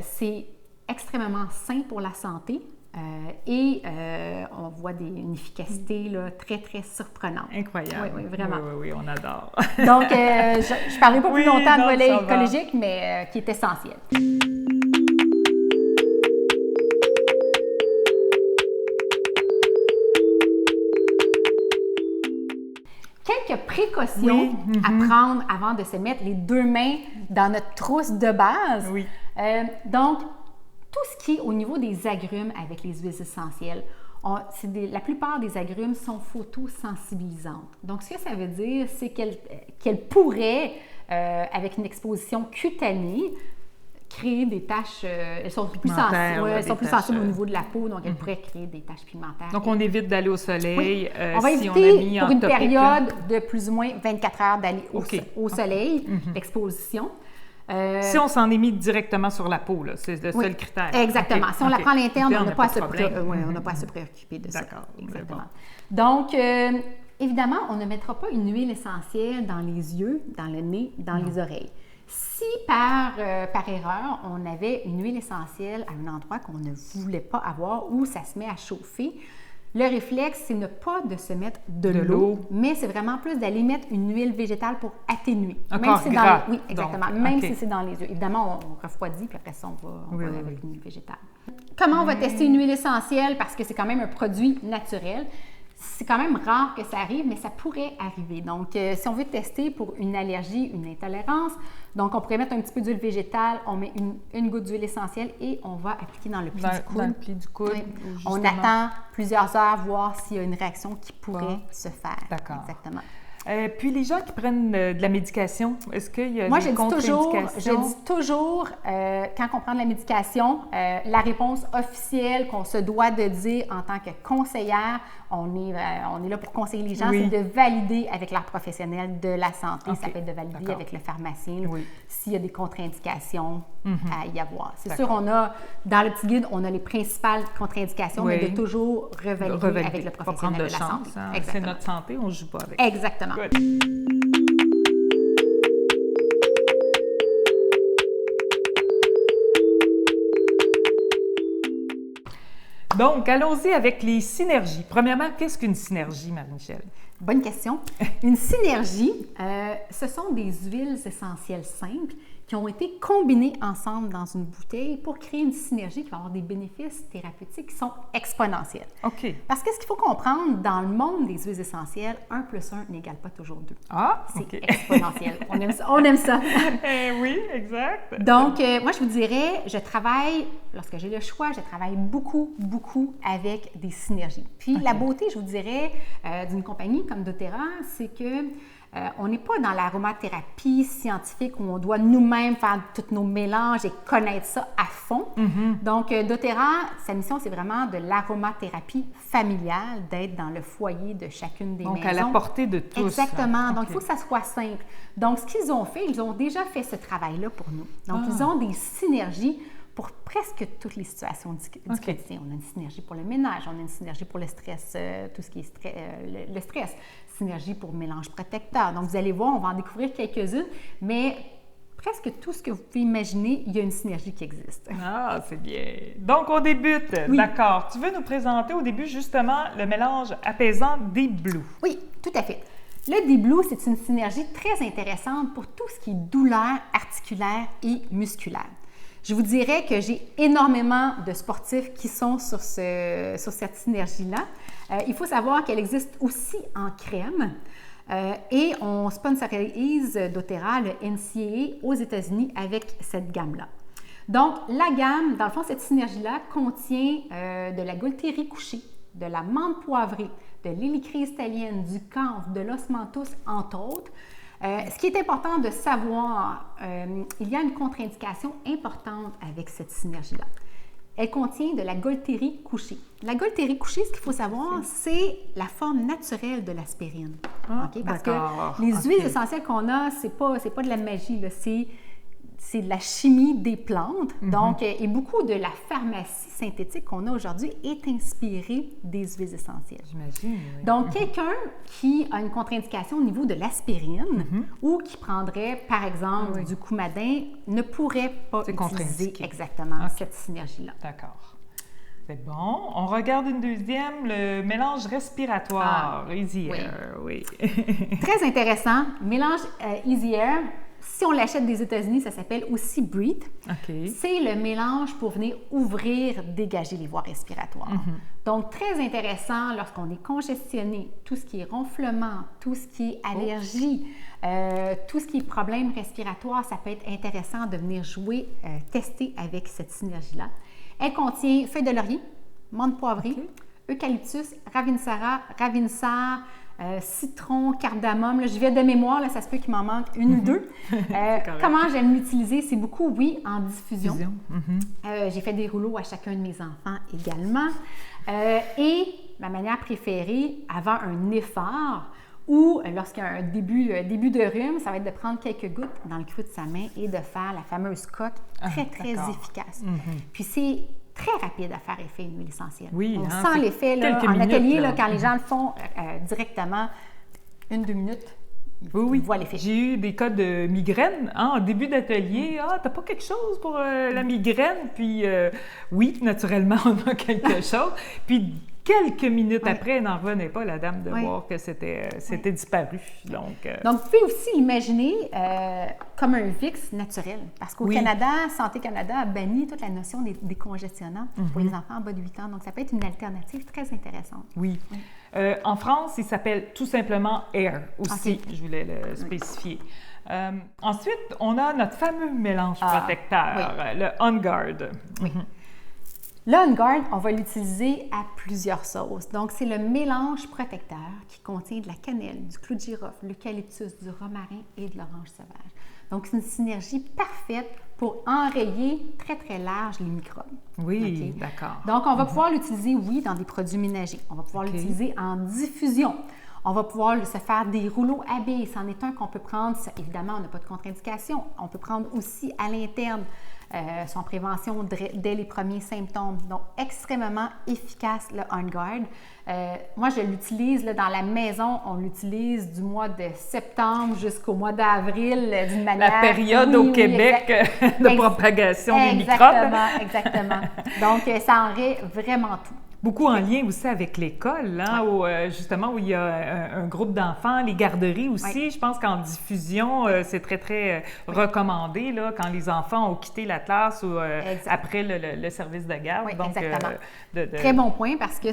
c'est extrêmement sain pour la santé et on voit une efficacité là, très, très surprenante. Incroyable. Oui, vraiment. Oui, on adore. Donc, je ne parlais pas plus longtemps de volet écologique, mais qui est essentiel. Quelques précautions à prendre avant de se mettre les deux mains dans notre trousse de base. Oui. Donc, tout ce qui est au niveau des agrumes avec les huiles essentielles, la plupart des agrumes sont photosensibilisantes. Donc, ce que ça veut dire, c'est qu'elles pourraient, avec une exposition cutanée, créer des taches, elles sont plus sensibles au niveau de la peau, donc elles pourraient créer des taches pigmentaires. Donc, on évite d'aller au soleil. On va éviter pour une période de plus ou moins 24 heures d'aller au soleil, l'exposition. Si on s'en est mis directement sur la peau, c'est le seul critère. Exactement. Si on la prend à l'interne, on n'a pas à se préoccuper de ça. D'accord. Exactement. Donc, évidemment, on ne mettra pas une huile essentielle dans les yeux, dans le nez, dans les oreilles. Si par erreur, on avait une huile essentielle à un endroit qu'on ne voulait pas avoir ou ça se met à chauffer, le réflexe, c'est ne pas de se mettre de l'eau, mais c'est vraiment plus d'aller mettre une huile végétale pour atténuer. Encore gras. Oui, exactement. Donc, même si c'est dans les yeux. Évidemment, on refroidit, puis après ça, on va avec une huile végétale. Comment on va tester une huile essentielle? Parce que c'est quand même un produit naturel. C'est quand même rare que ça arrive, mais ça pourrait arriver. Donc, si on veut tester pour une allergie, une intolérance, donc on pourrait mettre un petit peu d'huile végétale, on met une goutte d'huile essentielle et on va appliquer dans le pli du coude. Dans le pli du coude. Oui. On attend plusieurs heures, voir s'il y a une réaction qui pourrait se faire. D'accord. Exactement. Puis les gens qui prennent de la médication, est-ce qu'il y a des contre-indications? Je dis toujours, quand on prend de la médication, la réponse officielle qu'on se doit de dire en tant que conseillère, on est là pour conseiller les gens, c'est de valider avec l'art professionnel de la santé. Ça peut être de valider avec le pharmacien s'il y a des contre-indications à y avoir. C'est sûr, dans le petit guide, on a les principales contre-indications, mais de toujours revalider avec le professionnel de la santé. C'est notre santé, on ne joue pas avec. Exactement. Good. Donc, allons-y avec les synergies. Premièrement, qu'est-ce qu'une synergie, Marie-Michel? Bonne question. Une synergie, ce sont des huiles essentielles simples qui ont été combinés ensemble dans une bouteille pour créer une synergie qui va avoir des bénéfices thérapeutiques qui sont exponentiels. OK. Parce que ce qu'il faut comprendre, dans le monde des huiles essentielles, 1 plus 1 n'égale pas toujours 2. Ah, c'est OK. exponentiel. On aime ça. On aime ça. Oui, exact. Donc, moi, je vous dirais, je travaille, lorsque j'ai le choix, je travaille beaucoup, beaucoup avec des synergies. Puis, la beauté, je vous dirais, d'une compagnie comme doTERRA, c'est que on n'est pas dans l'aromathérapie scientifique où on doit nous-mêmes faire tous nos mélanges et connaître ça à fond. Donc, doTERRA, sa mission, c'est vraiment de l'aromathérapie familiale, d'être dans le foyer de chacune des maisons. Donc, à la portée de tous. Exactement. Donc, OK. il faut que ça soit simple. Donc, ce qu'ils ont fait, ils ont déjà fait ce travail-là pour nous. Donc, ils ont des synergies pour presque toutes les situations du quotidien. On a une synergie pour le ménage, on a une synergie pour le stress, tout ce qui est le stress, synergie pour mélange protecteur. Donc, vous allez voir, on va en découvrir quelques-unes, mais presque tout ce que vous pouvez imaginer, il y a une synergie qui existe. Ah, c'est bien. Donc, on débute. Oui. D'accord. Tu veux nous présenter au début, justement, le mélange apaisant des Blue. Oui, tout à fait. Le D-Blue, c'est une synergie très intéressante pour tout ce qui est douleur articulaire et musculaire. Je vous dirais que j'ai énormément de sportifs qui sont sur cette synergie-là. Il faut savoir qu'elle existe aussi en crème et on sponsorise doTERRA, le NCAA, aux États-Unis avec cette gamme-là. Donc, la gamme, dans le fond, cette synergie-là contient de la gaultérie couchée, de la menthe poivrée, de l'hélicrise italienne, du camphre, de l'osmanthus, entre autres. Ce qui est important de savoir, il y a une contre-indication importante avec cette synergie-là. Elle contient de la gaultérie couchée. La gaultérie couchée, ce qu'il faut savoir, c'est la forme naturelle de l'aspirine. Ah, Okay? Parce d'accord. que les huiles essentielles qu'on a, c'est pas de la magie, là. C'est de la chimie des plantes. Donc, et beaucoup de la pharmacie synthétique qu'on a aujourd'hui est inspirée des huiles essentielles. J'imagine, oui. Donc, quelqu'un qui a une contre-indication au niveau de l'aspirine ou qui prendrait, par exemple, du coumadin, ne pourrait pas utiliser exactement cette synergie-là. D'accord. C'est bon. On regarde une deuxième, le mélange respiratoire. Easy Air, oui. Très intéressant. Mélange Easy Air. Si on l'achète des États-Unis, ça s'appelle aussi Breathe. OK. C'est le mélange pour venir ouvrir, dégager les voies respiratoires. Donc, très intéressant lorsqu'on est congestionné, tout ce qui est ronflement, tout ce qui est allergie, tout ce qui est problème respiratoire, ça peut être intéressant de venir jouer, tester avec cette synergie-là. Elle contient feuilles de laurier, menthe poivrée, eucalyptus, ravintsar, citron, cardamome. Là, je viens de mémoire, là, ça se peut qu'il m'en manque une ou deux. Comment j'aime l'utiliser? C'est beaucoup, oui, en diffusion. J'ai fait des rouleaux à chacun de mes enfants également. Et ma manière préférée, avant un effort, ou lorsqu'il y a un début de rhume, ça va être de prendre quelques gouttes dans le creux de sa main et de faire la fameuse coque très efficace. Puis c'est très rapide à faire effet une huile essentielle. Oui, on sent l'effet en atelier, là, quand les gens le font directement, 1-2 minutes. Oui. Voit l'effet. J'ai eu des cas de migraine en début d'atelier. Ah, t'as pas quelque chose pour la migraine? Puis oui, naturellement, on a quelque chose. Puis quelques minutes après, elle n'en revenait pas, la dame, de voir que c'était disparu. Donc, vous pouvez aussi l'imaginer comme un VIX naturel. Parce qu'au Canada, Santé Canada a banni toute la notion des décongestionnants pour les enfants en bas de 8 ans. Donc, ça peut être une alternative très intéressante. Oui. En France, il s'appelle tout simplement Air aussi. Je voulais le spécifier. Ensuite, on a notre fameux mélange protecteur, le On Guard. Le On Guard, on va l'utiliser à plusieurs sauces. Donc, c'est le mélange protecteur qui contient de la cannelle, du clou de girofle, l'eucalyptus, du romarin et de l'orange sauvage. Donc, c'est une synergie parfaite pour enrayer très large les microbes. Oui, d'accord. Donc, on va pouvoir l'utiliser, oui, dans des produits ménagers. On va pouvoir l'utiliser en diffusion. On va pouvoir se faire des rouleaux à billes. C'en est un qu'on peut prendre. Évidemment, on n'a pas de contre-indication. On peut prendre aussi à l'interne son prévention dès les premiers symptômes. Donc, extrêmement efficace, le On Guard. Moi, je l'utilise dans la maison. On l'utilise du mois de septembre jusqu'au mois d'avril d'une manière... La période au Québec de propagation des microbes. Exactement. Donc, ça en raie vraiment tout. Beaucoup en lien aussi avec l'école, hein, justement, où il y a un groupe d'enfants, les garderies aussi. Oui. Je pense qu'en diffusion, c'est très, très recommandé là, quand les enfants ont quitté la classe ou après le service de garde. Oui, donc, exactement. Très bon point, parce que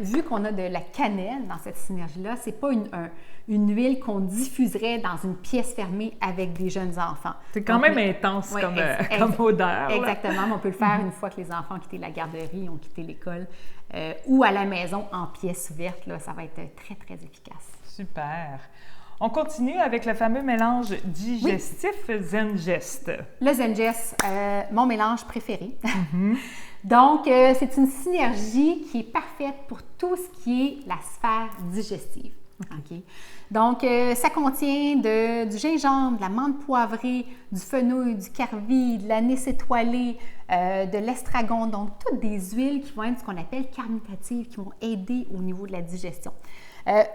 vu qu'on a de la cannelle dans cette synergie-là, c'est pas une huile qu'on diffuserait dans une pièce fermée avec des jeunes enfants. C'est quand même intense comme odeur. Exactement. Mais on peut le faire une fois que les enfants ont quitté la garderie, ont quitté l'école, ou à la maison en pièce ouverte. Là, ça va être très, très efficace. Super. On continue avec le fameux mélange digestif Zengest. Le Zengest, mon mélange préféré. Donc, c'est une synergie qui est parfaite pour tout ce qui est la sphère digestive. Okay. Donc, ça contient du gingembre, de la menthe poivrée, du fenouil, du carvi, de l'anis étoilé, de l'estragon. Donc, toutes des huiles qui vont être ce qu'on appelle carmitatives, qui vont aider au niveau de la digestion.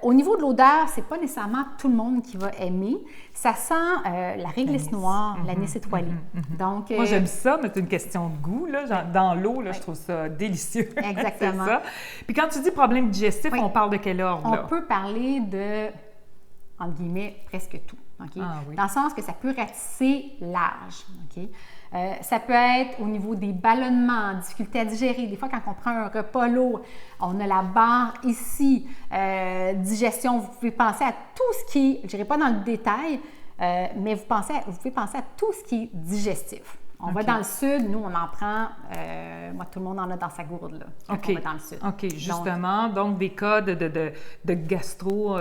Au niveau de l'odeur, c'est pas nécessairement tout le monde qui va aimer. Ça sent la réglisse noire, l'anis étoilé. Donc, moi, j'aime ça, mais c'est une question de goût. Là. Dans l'eau, là, je trouve ça délicieux. Exactement. C'est ça. Puis quand tu dis problème digestif, on parle de quel ordre? On peut parler de, entre guillemets, presque tout. Okay? Dans le sens que ça peut ratisser large. Okay? Ça peut être au niveau des ballonnements, difficulté à digérer. Des fois, quand on prend un repas lourd, on a la barre ici, digestion. Vous pouvez penser à tout ce qui est, je n'irai pas dans le détail, mais vous pouvez penser à tout ce qui est digestif. On va dans le sud, nous, on en prend, moi, tout le monde en a dans sa gourde, là, quand on va dans le sud. OK, justement, donc des cas de gastro,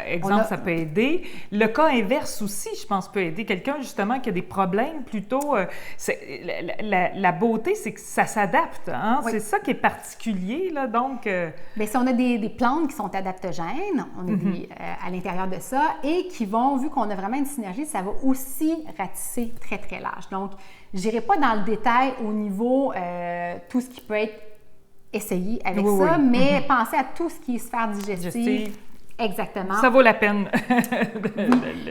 exemple, ça peut aider. Le cas inverse aussi, je pense, peut aider. Quelqu'un, justement, qui a des problèmes plutôt... la beauté, c'est que ça s'adapte, hein? C'est ça qui est particulier, là, donc... Bien, si on a des plantes qui sont adaptogènes, on a à l'intérieur de ça, et qui vont, vu qu'on a vraiment une synergie, ça va aussi ratisser très, très large. Donc, je n'irai pas dans le détail au niveau tout ce qui peut être essayé avec ça, mais pensez à tout ce qui est sphère digestive. Exactement. Ça vaut la peine.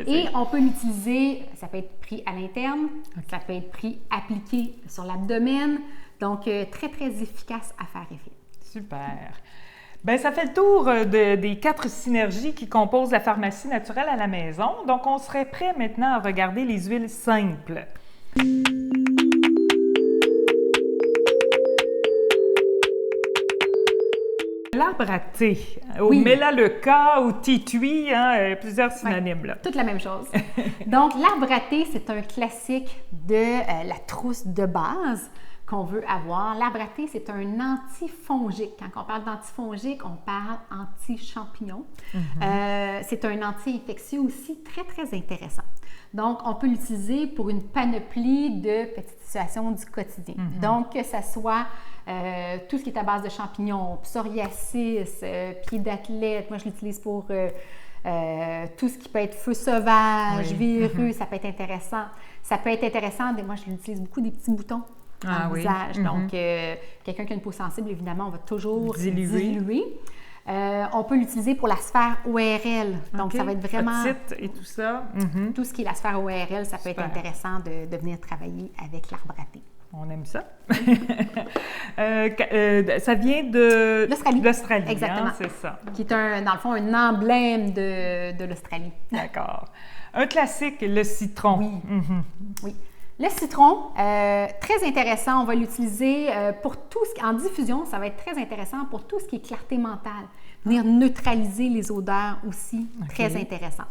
Et on peut l'utiliser, ça peut être pris à l'interne, ça peut être pris appliqué sur l'abdomen. Donc, très, très efficace à faire effet. Super. Bien, ça fait le tour des 4 synergies qui composent la pharmacie naturelle à la maison. Donc, on serait prêt maintenant à regarder les huiles simples. L'arbre à thé, au Melaleuca, au titui, hein, plusieurs synonymes. Là. Toute la même chose. Donc, l'arbre à thé, c'est un classique de la trousse de base qu'on veut avoir. L'arbre à thé, c'est un antifongique. Quand on parle d'antifongique, on parle anti-champignon. C'est un anti-infectieux aussi très, très intéressant. Donc, on peut l'utiliser pour une panoplie de petites situations du quotidien. Donc, que ce soit tout ce qui est à base de champignons, psoriasis, pieds d'athlète, moi je l'utilise pour tout ce qui peut être feu sauvage, virus, ça peut être intéressant. Ça peut être intéressant, moi je l'utilise beaucoup des petits boutons dans le visage. Donc, quelqu'un qui a une peau sensible, évidemment, on va toujours diluer. On peut l'utiliser pour la sphère ORL. Donc, ça va être vraiment... Otite et tout ça. Tout ce qui est la sphère ORL, ça peut être intéressant de venir travailler avec l'arbre à thé. On aime ça. Ça vient de l'Australie. Exactement. Hein, c'est ça. Qui est, dans le fond, un emblème de l'Australie. D'accord. Un classique, le citron. Oui. Oui. Le citron, très intéressant. On va l'utiliser pour tout ce qui... En diffusion, ça va être très intéressant pour tout ce qui est clarté mentale. Venir neutraliser les odeurs aussi, très intéressant.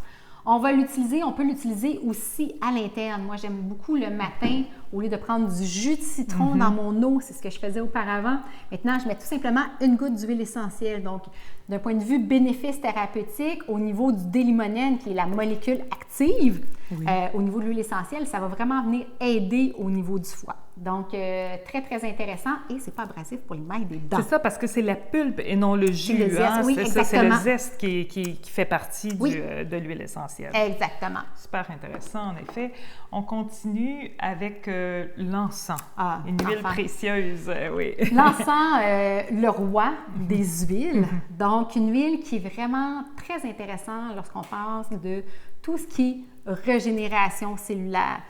On peut l'utiliser aussi à l'interne. Moi, j'aime beaucoup le matin, au lieu de prendre du jus de citron dans mon eau, c'est ce que je faisais auparavant. Maintenant, je mets tout simplement une goutte d'huile essentielle. Donc, d'un point de vue bénéfice thérapeutique, au niveau du délimonène, qui est la molécule active, au niveau de l'huile essentielle, ça va vraiment venir aider au niveau du foie. Donc, très, très intéressant et c'est pas abrasif pour les mailles des dents. C'est ça, parce que c'est la pulpe et non le jus. C'est le zeste, exactement. C'est le zeste qui fait partie de l'huile essentielle. Exactement. Super intéressant, en effet. On continue avec l'encens, une huile précieuse. L'encens, le roi des huiles. Donc, une huile qui est vraiment très intéressante lorsqu'on parle de tout ce qui est régénération cellulaire.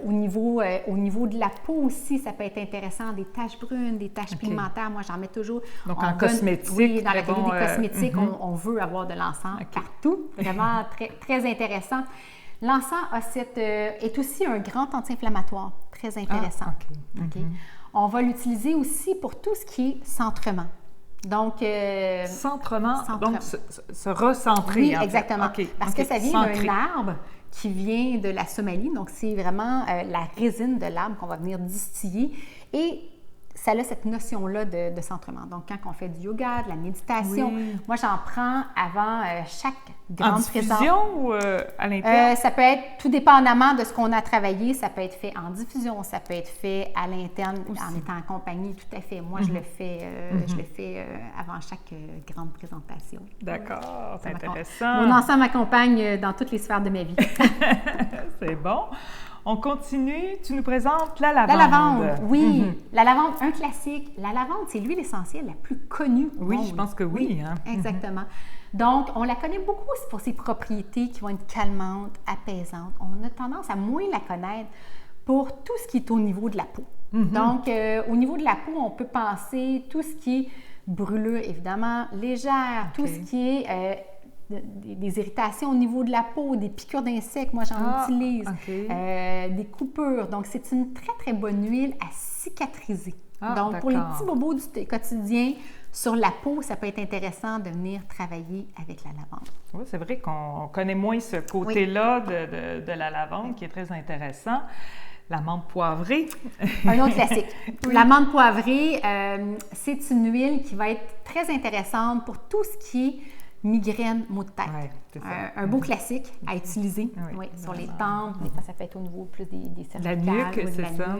Au niveau de la peau aussi, ça peut être intéressant, des taches brunes, des taches pigmentaires. Moi, j'en mets toujours. Donc, en cosmétique. Oui, dans la catégorie des cosmétiques, on veut avoir de l'encens partout. Vraiment très, très intéressant. L'encens est aussi un grand anti-inflammatoire, très intéressant. On va l'utiliser aussi pour tout ce qui est centrement. Donc, centrement, donc se recentrer. Oui, exactement. Parce que ça vient Centré. d'un arbre qui vient de la Somalie. Donc, c'est vraiment la résine de l'arbre qu'on va venir distiller. Et ça a cette notion-là de centrement. Donc, quand on fait du yoga, de la méditation, moi, j'en prends avant chaque grande présence. En diffusion ou à l'interne? Ça peut être, tout dépendamment de ce qu'on a travaillé, ça peut être fait en diffusion, ça peut être fait à l'interne, en étant accompagné, tout à fait. Moi, je le fais avant chaque grande présentation. D'accord, c'est intéressant. Mon encens m'accompagne dans toutes les sphères de ma vie. C'est bon. On continue. Tu nous présentes la lavande. La lavande, oui. La lavande, un classique. La lavande, c'est l'huile essentielle la plus connue au monde. Oui, je pense que oui. Hein? Exactement. Donc, on la connaît beaucoup pour ses propriétés qui vont être calmantes, apaisantes. On a tendance à moins la connaître pour tout ce qui est au niveau de la peau. Donc, au niveau de la peau, on peut penser tout ce qui est brûlure, évidemment, légère, tout ce qui est des irritations au niveau de la peau, des piqûres d'insectes, moi j'en utilise, des coupures. Donc, c'est une très, très bonne huile à cicatriser. Donc, pour les petits bobos du quotidien, sur la peau, ça peut être intéressant de venir travailler avec la lavande. Oui, c'est vrai qu'on connaît moins ce côté-là de la lavande qui est très intéressant. L'amande poivrée. Un autre classique. L'amande poivrée, c'est une huile qui va être très intéressante pour tout ce qui est migraine, maux de tête. C'est ça. Un beau classique à utiliser sur les tempes. Des fois, ça peut être au niveau plus des cervicales. La nuque, c'est ça.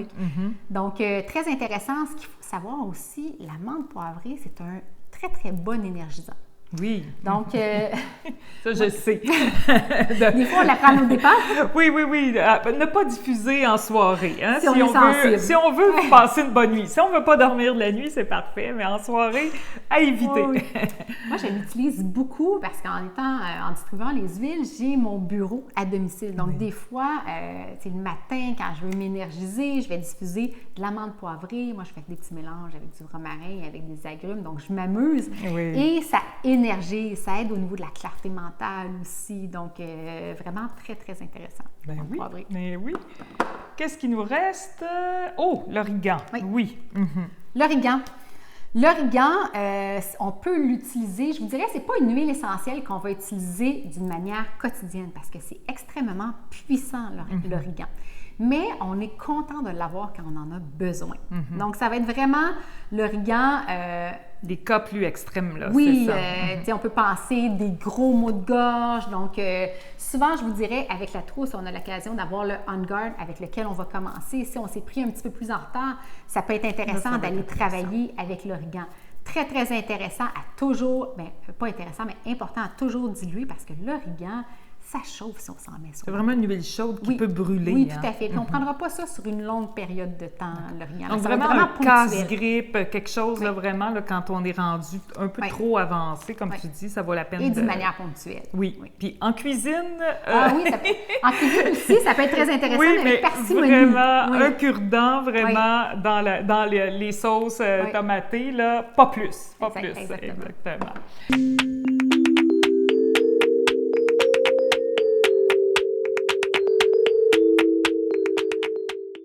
Donc, très intéressant. Ce qu'il faut savoir aussi, l'amande poivrée, c'est un très, très bon énergisant. Oui. Donc, ça, je sais. Des fois, on la prend au départ. Oui. Ne pas diffuser en soirée. Hein? Si on veut passer une bonne nuit. Si on ne veut pas dormir de la nuit, c'est parfait, mais en soirée, à éviter. Moi, je l'utilise beaucoup parce en distribuant les huiles, j'ai mon bureau à domicile. Donc, des fois, c'est le matin, quand je veux m'énergiser, je vais diffuser de l'amande poivrée. Moi, je fais des petits mélanges avec du romarin, avec des agrumes. Donc, je m'amuse. Et ça énergie, ça aide au niveau de la clarté mentale aussi. Donc, vraiment très, très intéressant. Ben oui. Qu'est-ce qui nous reste? Oh, l'origan. Oui. L'origan. L'origan, on peut l'utiliser, je vous dirais, c'est pas une huile essentielle qu'on va utiliser d'une manière quotidienne parce que c'est extrêmement puissant, l'origan. Mais on est content de l'avoir quand on en a besoin. Donc, ça va être vraiment l'origan... des cas plus extrêmes, là, oui, c'est ça. On peut penser des gros maux de gorge. Donc, souvent, je vous dirais, avec la trousse, on a l'occasion d'avoir le On Guard avec lequel on va commencer. Si on s'est pris un petit peu plus en retard, ça peut être intéressant d'aller travailler avec l'origan. Très, très intéressant à toujours, pas intéressant, mais important à toujours diluer parce que l'origan, ça chauffe si on s'en met sur. C'est vraiment une huile chaude qui peut brûler. Oui, tout à fait. Puis on ne prendra pas ça sur une longue période de temps, l'origan. Donc, vraiment un casse-grippe, quelque chose, là, vraiment, là, quand on est rendu un peu trop avancé, comme tu dis, ça vaut la peine. Et d'une manière ponctuelle. Oui. Puis en cuisine... En cuisine aussi, ça peut être très intéressant, mais avec parcimonie. Vraiment, un cure-dent, vraiment, dans les sauces tomatées, là, pas plus. Pas plus, exactement.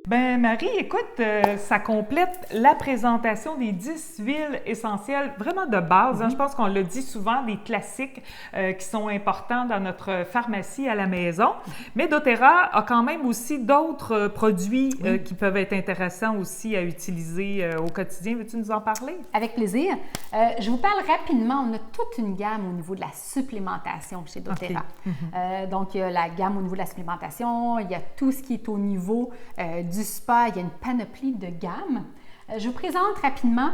Ben Marie, écoute, ça complète la présentation des 10 huiles essentielles vraiment de base. Hein. Je pense qu'on le dit souvent, des classiques qui sont importants dans notre pharmacie à la maison. Mais doTERRA a quand même aussi d'autres produits qui peuvent être intéressants aussi à utiliser au quotidien. Veux-tu nous en parler? Avec plaisir. Je vous parle rapidement. On a toute une gamme au niveau de la supplémentation chez doTERRA. Donc, il y a la gamme au niveau de la supplémentation, il y a tout ce qui est au niveau du spa, il y a une panoplie de gammes. Je vous présente rapidement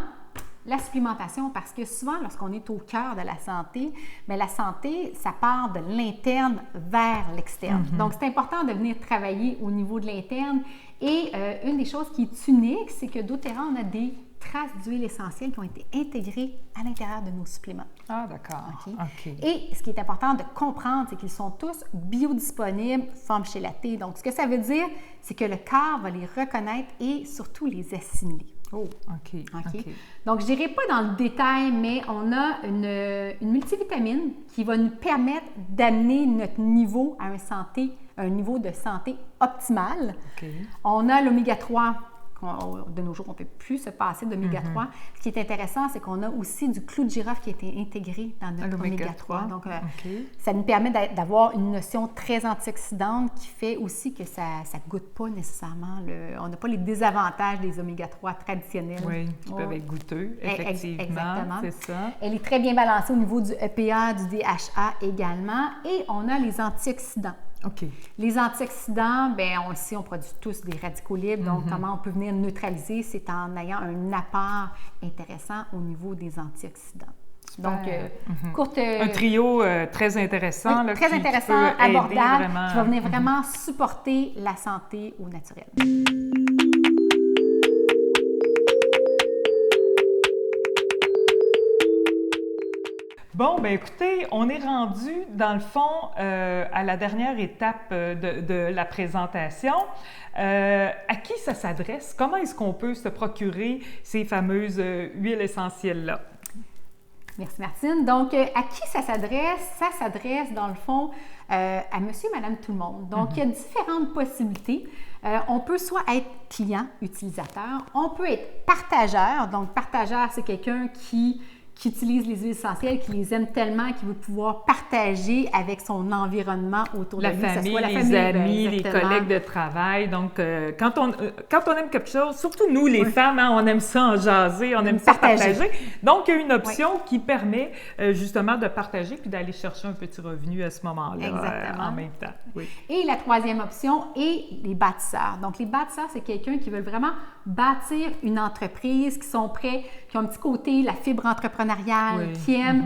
la supplémentation parce que souvent, lorsqu'on est au cœur de la santé, bien, la santé, ça part de l'interne vers l'externe. Donc, c'est important de venir travailler au niveau de l'interne. Et une des choses qui est unique, c'est que doTERRA, on a des traces d'huile essentielle qui ont été intégrées à l'intérieur de nos suppléments. Ah, d'accord. OK? OK. Et ce qui est important de comprendre, c'est qu'ils sont tous biodisponibles, forme chélatée. Donc, ce que ça veut dire, c'est que le corps va les reconnaître et surtout les assimiler. Oh, OK. OK? Donc, je n'irai pas dans le détail, mais on a une multivitamine qui va nous permettre d'amener notre niveau à un niveau de santé optimal. OK. On a l'oméga 3. De nos jours, on ne peut plus se passer d'oméga 3. Ce qui est intéressant, c'est qu'on a aussi du clou de girofle qui a été intégré dans notre oméga 3. Donc, ça nous permet d'avoir une notion très antioxydante qui fait aussi que ça ne goûte pas nécessairement. On n'a pas les désavantages des oméga 3 traditionnels. Oui, qui peuvent être goûteux, effectivement. Exactement. C'est ça. Elle est très bien balancée au niveau du EPA, du DHA également. Et on a les antioxydants. OK. Les antioxydants, bien, on le sait, on produit tous des radicaux libres. Donc, comment on peut venir neutraliser? C'est en ayant un apport intéressant au niveau des antioxydants. Super. Donc, un trio très intéressant. Oui, là, très qui intéressant, peut aider abordable, vraiment. qui va venir vraiment supporter la santé au naturel. Bon, bien écoutez, on est rendu, dans le fond, à la dernière étape de la présentation. À qui ça s'adresse? Comment est-ce qu'on peut se procurer ces fameuses huiles essentielles-là? Merci, Martine. Donc, à qui ça s'adresse? Ça s'adresse, dans le fond, à monsieur, madame, tout le monde. Donc, il y a différentes possibilités. On peut soit être client, utilisateur, on peut être partageur. Donc, partageur, c'est quelqu'un qui utilise les huiles essentielles, qui les aime tellement, qui veut pouvoir partager avec son environnement autour de lui. La famille, les amis, les collègues de travail. Donc, quand on aime quelque chose, surtout nous, les femmes, hein, on aime ça en jaser, on aime ça partager. Donc, il y a une option qui permet justement de partager puis d'aller chercher un petit revenu à ce moment-là en même temps. Oui. Et la troisième option est les bâtisseurs. Donc, les bâtisseurs, c'est quelqu'un qui veut vraiment bâtir une entreprise, qui sont prêts, qui ont un petit côté, la fibre entrepreneuriale, qui aiment,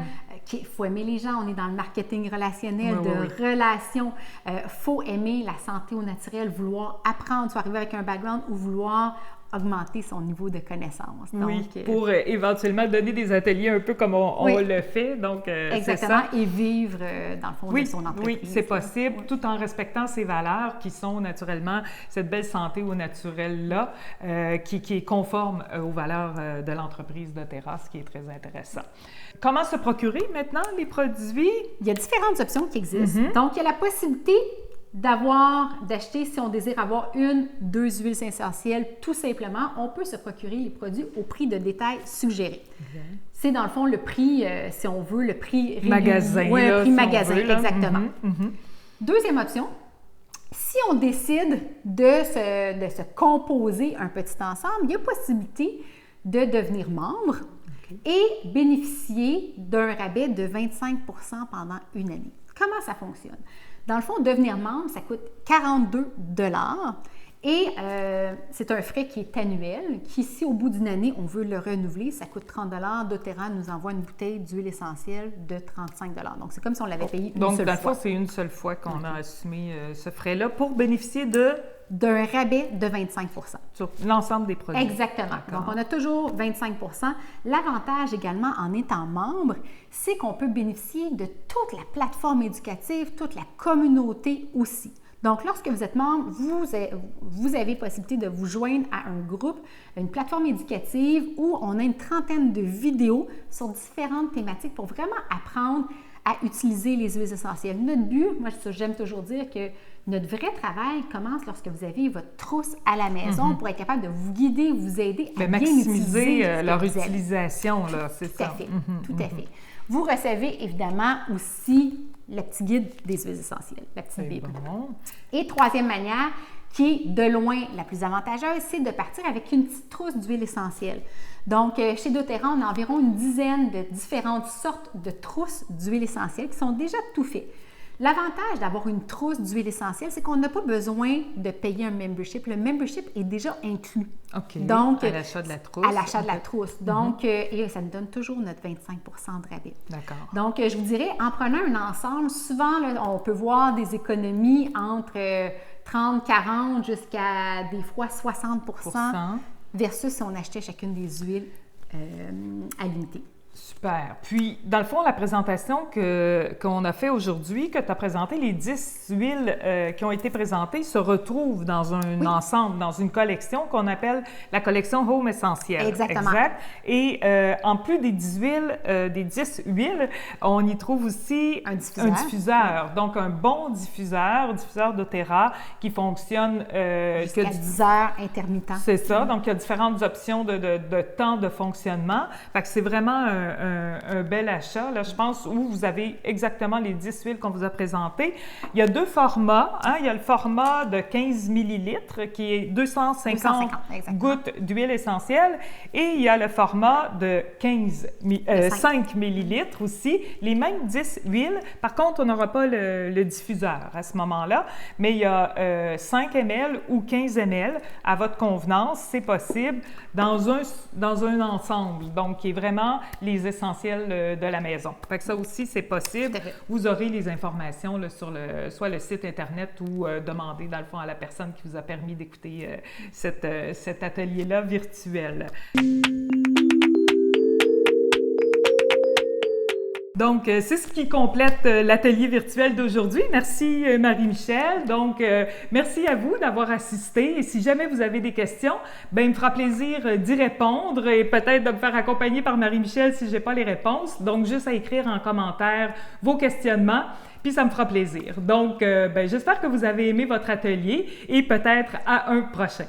il faut aimer les gens, on est dans le marketing relationnel, relations. Faut aimer la santé au naturel, vouloir apprendre, soit arriver avec un background ou vouloir augmenter son niveau de connaissance. Oui, pour éventuellement donner des ateliers un peu comme on le fait. Donc, exactement, et vivre dans le fond de son entreprise. Oui, c'est possible, tout en respectant ses valeurs qui sont naturellement cette belle santé au naturel-là, qui est conforme aux valeurs de l'entreprise doTERRA, ce qui est très intéressant. Comment se procurer maintenant les produits? Il y a différentes options qui existent. Donc, il y a la possibilité d'acheter, si on désire avoir 2 huiles essentielles, tout simplement, on peut se procurer les produits au prix de détail suggéré. C'est dans le fond le prix, si on veut, le prix magasin. Oui, le prix si magasin, veut, exactement. Deuxième option, si on décide de se composer un petit ensemble, il y a possibilité de devenir membre et bénéficier d'un rabais de 25 % pendant une année. Comment ça fonctionne? Dans le fond, devenir membre, ça coûte 42 $ et c'est un frais qui est annuel, qui, si au bout d'une année, on veut le renouveler, ça coûte 30 $. doTERRA nous envoie une bouteille d'huile essentielle de 35 $. Donc, c'est comme si on l'avait payé une seule fois. Donc, dans le fond, c'est une seule fois qu'on a assumé ce frais-là pour bénéficier d'un rabais de 25 % sur l'ensemble des produits. Exactement. Donc, on a toujours 25 %. L'avantage également en étant membre, c'est qu'on peut bénéficier de toute la plateforme éducative, toute la communauté aussi. Donc, lorsque vous êtes membre, vous avez possibilité de vous joindre à un groupe, une plateforme éducative où on a une trentaine de vidéos sur différentes thématiques pour vraiment apprendre à utiliser les huiles essentielles. Notre but, moi j'aime toujours dire que notre vrai travail commence lorsque vous avez votre trousse à la maison pour être capable de vous guider, vous aider à bien maximiser leur utilisation. Tout à fait, tout à fait. Vous recevez évidemment aussi le petit guide des huiles essentielles, la petite Bible. Bon. Et troisième manière, qui est de loin la plus avantageuse, c'est de partir avec une petite trousse d'huile essentielle. Donc, chez doTERRA, on a environ une dizaine de différentes sortes de trousses d'huile essentielle qui sont déjà tout faites. L'avantage d'avoir une trousse d'huile essentielle, c'est qu'on n'a pas besoin de payer un membership. Le membership est déjà inclus. OK. Donc, à l'achat de la trousse. À l'achat de la trousse. Donc, et ça nous donne toujours notre 25 % de rabais. D'accord. Donc, je vous dirais, en prenant un ensemble, souvent, là, on peut voir des économies entre 30, 40 jusqu'à des fois 60 %. versus si on achetait chacune des huiles à l'unité. Super. Puis, dans le fond, la présentation qu'on a fait aujourd'hui, que tu as présenté, les 10 huiles qui ont été présentées se retrouvent dans un ensemble, dans une collection qu'on appelle la collection Home Essentiel. Exactement. Exact. Et en plus des 10 huiles, on y trouve aussi un diffuseur. Donc, un bon diffuseur doTERRA qui fonctionne... jusqu'à 10 heures intermittent. C'est ça. Donc, il y a différentes options de temps de fonctionnement. Fait que c'est vraiment un bel achat, là, je pense, où vous avez exactement les 10 huiles qu'on vous a présentées. Il y a 2 formats. Hein? Il y a le format de 15 ml qui est 250 gouttes d'huile essentielle et il y a le format de 5 ml aussi, les mêmes 10 huiles. Par contre, on n'aura pas le diffuseur à ce moment-là, mais il y a 5 ml ou 15 ml à votre convenance, c'est possible, dans un ensemble, donc qui est vraiment les essentiels de la maison. Fait que ça aussi, c'est possible. Vous aurez les informations là, sur soit le site Internet ou demander, dans le fond, à la personne qui vous a permis d'écouter cet atelier-là virtuel. Donc, c'est ce qui complète l'atelier virtuel d'aujourd'hui. Merci Marie-Michel. Donc, merci à vous d'avoir assisté. Et si jamais vous avez des questions, bien, il me fera plaisir d'y répondre et peut-être de me faire accompagner par Marie-Michel si je n'ai pas les réponses. Donc, juste à écrire en commentaire vos questionnements, puis ça me fera plaisir. Donc, j'espère que vous avez aimé votre atelier et peut-être à un prochain.